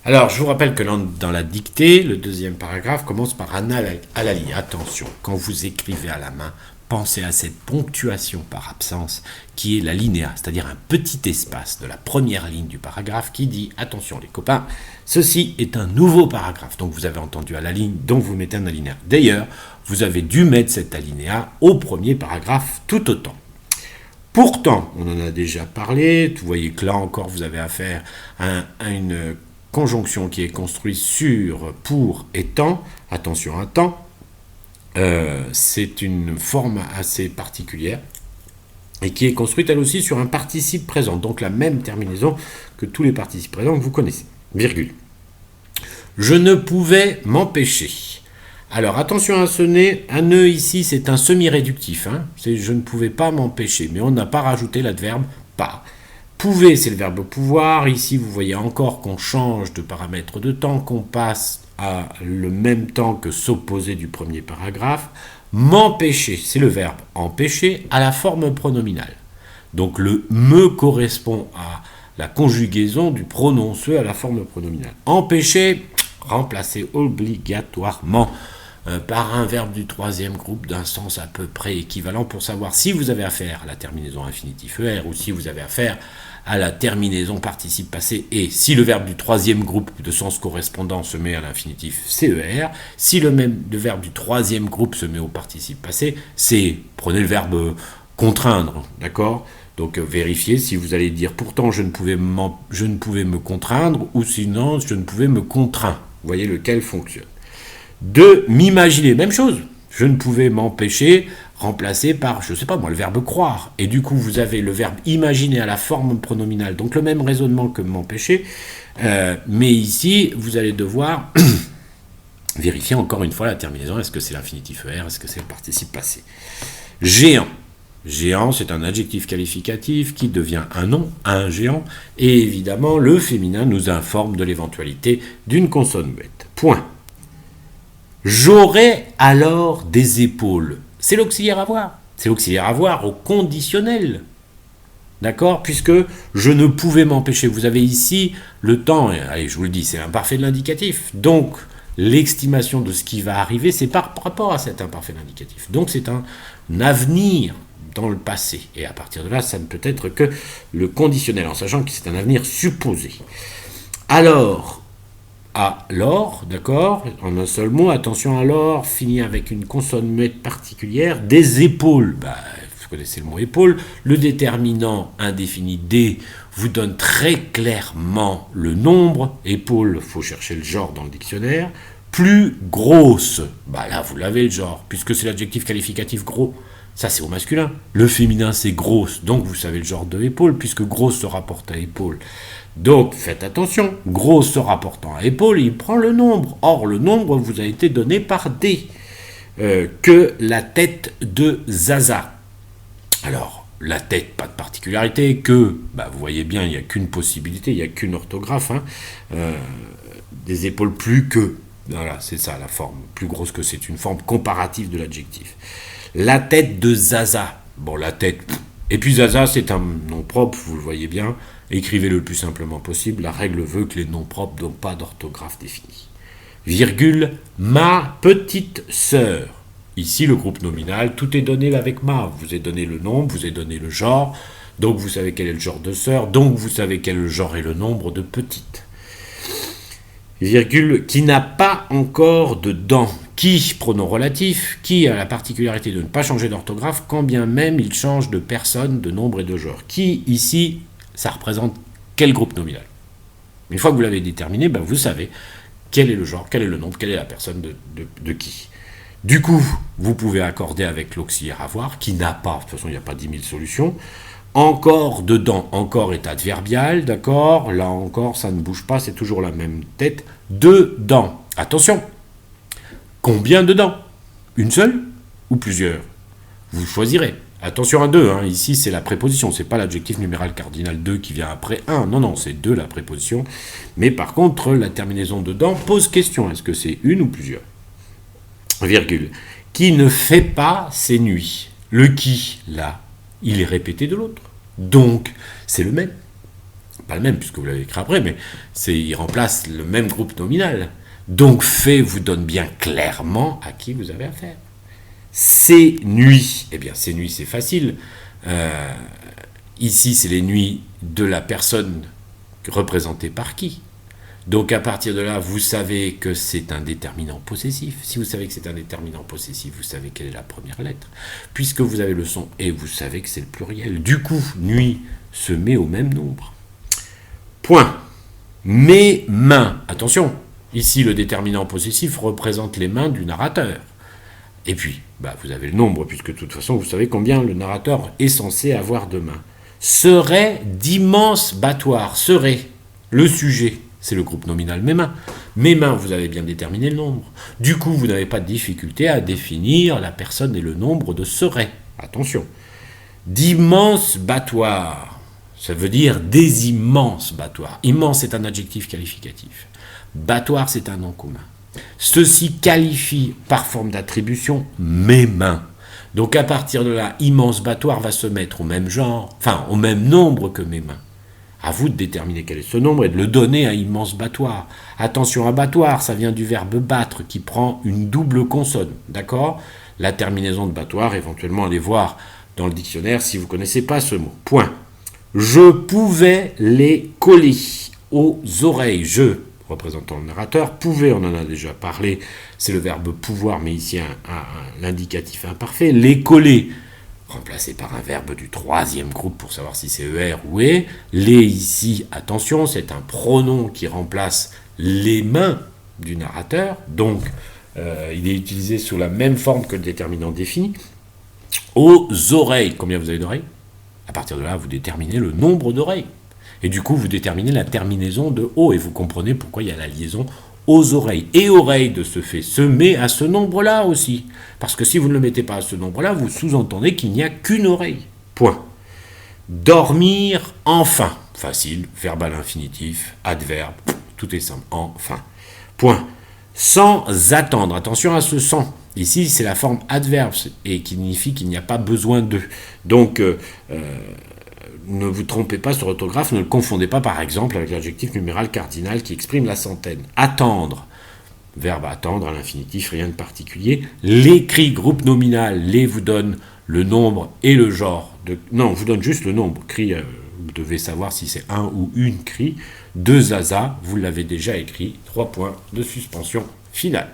Alors, je vous rappelle que dans la dictée, le deuxième paragraphe commence par un à la ligne. Attention, quand vous écrivez à la main, pensez à cette ponctuation par absence qui est l'alinéa, c'est-à-dire un petit espace de la première ligne du paragraphe qui dit, attention les copains, ceci est un nouveau paragraphe. Donc vous avez entendu à la ligne, donc vous mettez un alinéa. D'ailleurs, vous avez dû mettre cet alinéa au premier paragraphe tout autant. Pourtant, on en a déjà parlé, vous voyez que là encore vous avez affaire à une conjonction qui est construite sur, pour et tant. Attention à tant. C'est une forme assez particulière et qui est construite elle aussi sur un participe présent, donc la même terminaison que tous les participes présents que vous connaissez. Virgule. Je ne pouvais m'empêcher. Alors attention à ce nez, un nœud ici c'est un semi-réductif, c'est je ne pouvais pas m'empêcher, mais on n'a pas rajouté l'adverbe pas. Pouvez, c'est le verbe pouvoir, ici vous voyez encore qu'on change de paramètre de temps, qu'on passe à le même temps que s'opposer du premier paragraphe. M'empêcher, c'est le verbe empêcher à la forme pronominale. Donc le me correspond à la conjugaison du pronom se à la forme pronominale. Empêcher, remplacer obligatoirement par un verbe du troisième groupe d'un sens à peu près équivalent pour savoir si vous avez affaire à la terminaison infinitif ER ou si vous avez affaire à la terminaison participe passé et si le verbe du troisième groupe de sens correspondant se met à l'infinitif CER, si le verbe du troisième groupe se met au participe passé, c'est, prenez le verbe contraindre, d'accord ? Donc vérifiez si vous allez dire pourtant je ne pouvais me contraindre ou sinon je ne pouvais me contraindre. Vous voyez lequel fonctionne. De m'imaginer, même chose, je ne pouvais m'empêcher, remplacé par, je ne sais pas moi, le verbe croire. Et du coup, vous avez le verbe imaginer à la forme pronominale, donc le même raisonnement que m'empêcher, mais ici, vous allez devoir vérifier encore une fois la terminaison, est-ce que c'est l'infinitif ER, est-ce que c'est le participe passé. Géant. Géant, c'est un adjectif qualificatif qui devient un nom, un géant, et évidemment, le féminin nous informe de l'éventualité d'une consonne muette. Point. J'aurais alors des épaules. C'est l'auxiliaire avoir. C'est l'auxiliaire avoir au conditionnel. D'accord ? Puisque je ne pouvais m'empêcher. Vous avez ici le temps, allez, je vous le dis, c'est l'imparfait de l'indicatif. Donc, l'estimation de ce qui va arriver, c'est par rapport à cet imparfait de l'indicatif. Donc, c'est un avenir dans le passé. Et à partir de là, ça ne peut être que le conditionnel, en sachant que c'est un avenir supposé. Alors, d'accord, en un seul mot, attention alors, finit avec une consonne muette particulière, des épaules, vous connaissez le mot épaule, le déterminant indéfini des vous donne très clairement le nombre, épaule, il faut chercher le genre dans le dictionnaire, plus grosse, là vous l'avez le genre, puisque c'est l'adjectif qualificatif gros, ça c'est au masculin, le féminin c'est grosse, donc vous savez le genre de épaule, puisque grosse se rapporte à épaule. Donc, faites attention, gros se rapportant à épaule, il prend le nombre. Or, le nombre vous a été donné par D, que la tête de Zaza. Alors, la tête, pas de particularité, que, vous voyez bien, il n'y a qu'une possibilité, il n'y a qu'une orthographe, des épaules plus que. Voilà, c'est ça la forme, plus grosse que c'est une forme comparative de l'adjectif. La tête de Zaza. Bon, la tête. Et puis Zaza, c'est un nom propre, vous le voyez bien. Écrivez-le le plus simplement possible. La règle veut que les noms propres n'ont pas d'orthographe définie. Virgule, ma petite sœur. Ici, le groupe nominal, tout est donné avec ma. Vous avez donné le nombre, vous avez donné le genre. Donc, vous savez quel est le genre de sœur. Donc, vous savez quel est le genre et le nombre de petite. Virgule, qui n'a pas encore de dents. Qui, pronom relatif, qui a la particularité de ne pas changer d'orthographe, quand bien même il change de personne, de nombre et de genre. Qui, ici, ça représente quel groupe nominal. Une fois que vous l'avez déterminé, vous savez quel est le genre, quel est le nombre, quelle est la personne de qui. Du coup, vous pouvez accorder avec l'auxiliaire avoir, qui n'a pas, de toute façon il n'y a pas 10 000 solutions, encore dedans, encore est adverbial, d'accord, là encore ça ne bouge pas, c'est toujours la même tête, dedans. Attention, combien de dents ? Une seule ou plusieurs ? Vous choisirez. Attention à 2, ici c'est la préposition, c'est pas l'adjectif numéral cardinal 2 qui vient après 1, non, c'est 2 la préposition. Mais par contre, la terminaison dedans pose question, est-ce que c'est une ou plusieurs ? Virgule. Qui ne fait pas ses nuits. Le qui, là, il est répété de l'autre. Donc, c'est le même. pas le même puisque vous l'avez écrit après, mais il remplace le même groupe nominal. Donc fait vous donne bien clairement à qui vous avez affaire. Ces nuits, eh bien ces nuits c'est facile. Ici c'est les nuits de la personne représentée par qui. Donc à partir de là, vous savez que c'est un déterminant possessif. Si vous savez que c'est un déterminant possessif, vous savez quelle est la première lettre. Puisque vous avez le son et vous savez que c'est le pluriel. Du coup, nuit se met au même nombre. Point. Mes mains. Attention, ici le déterminant possessif représente les mains du narrateur. Et puis, vous avez le nombre, puisque de toute façon, vous savez combien le narrateur est censé avoir de mains. Serait d'immenses battoirs. Serait le sujet. C'est le groupe nominal mes mains. Mes mains, vous avez bien déterminé le nombre. Du coup, vous n'avez pas de difficulté à définir la personne et le nombre de serait. Attention. D'immenses battoirs. Ça veut dire des immenses battoirs. Immense est un adjectif qualificatif. Battoir, c'est un nom commun. Ceci qualifie par forme d'attribution mes mains. Donc à partir de là, immense battoir va se mettre au même genre, au même nombre que mes mains. À vous de déterminer quel est ce nombre et de le donner à immense battoir. Attention à battoir, ça vient du verbe battre qui prend une double consonne. D'accord ? La terminaison de battoir, éventuellement allez voir dans le dictionnaire si vous ne connaissez pas ce mot. Point. Je pouvais les coller aux oreilles. Je, représentant le narrateur, pouvait, on en a déjà parlé, c'est le verbe pouvoir, mais ici l'indicatif imparfait. Les coller, remplacé par un verbe du troisième groupe pour savoir si c'est ER ou E. Les ici, attention, c'est un pronom qui remplace les mains du narrateur, donc il est utilisé sous la même forme que le déterminant défini. Aux oreilles, combien vous avez d'oreilles ? À partir de là, vous déterminez le nombre d'oreilles. Et du coup, vous déterminez la terminaison de O, et vous comprenez pourquoi il y a la liaison aux oreilles. Et oreille, de ce fait, se met à ce nombre-là aussi. Parce que si vous ne le mettez pas à ce nombre-là, vous sous-entendez qu'il n'y a qu'une oreille. Point. Dormir, enfin. Facile, verbe à l'infinitif, adverbe, tout est simple. Enfin. Point. Sans attendre. Attention à ce sans. Ici, c'est la forme adverbe, et qui signifie qu'il n'y a pas besoin de. Donc, ne vous trompez pas sur orthographe, ne le confondez pas par exemple avec l'adjectif numéral cardinal qui exprime la centaine. Attendre, verbe attendre à l'infinitif, rien de particulier. L'écrit groupe nominal, les vous donne le nombre et le genre. Non, vous donne juste le nombre. Cri, vous devez savoir si c'est un ou une cri. 2 zaza, vous l'avez déjà écrit. 3 points de suspension finale.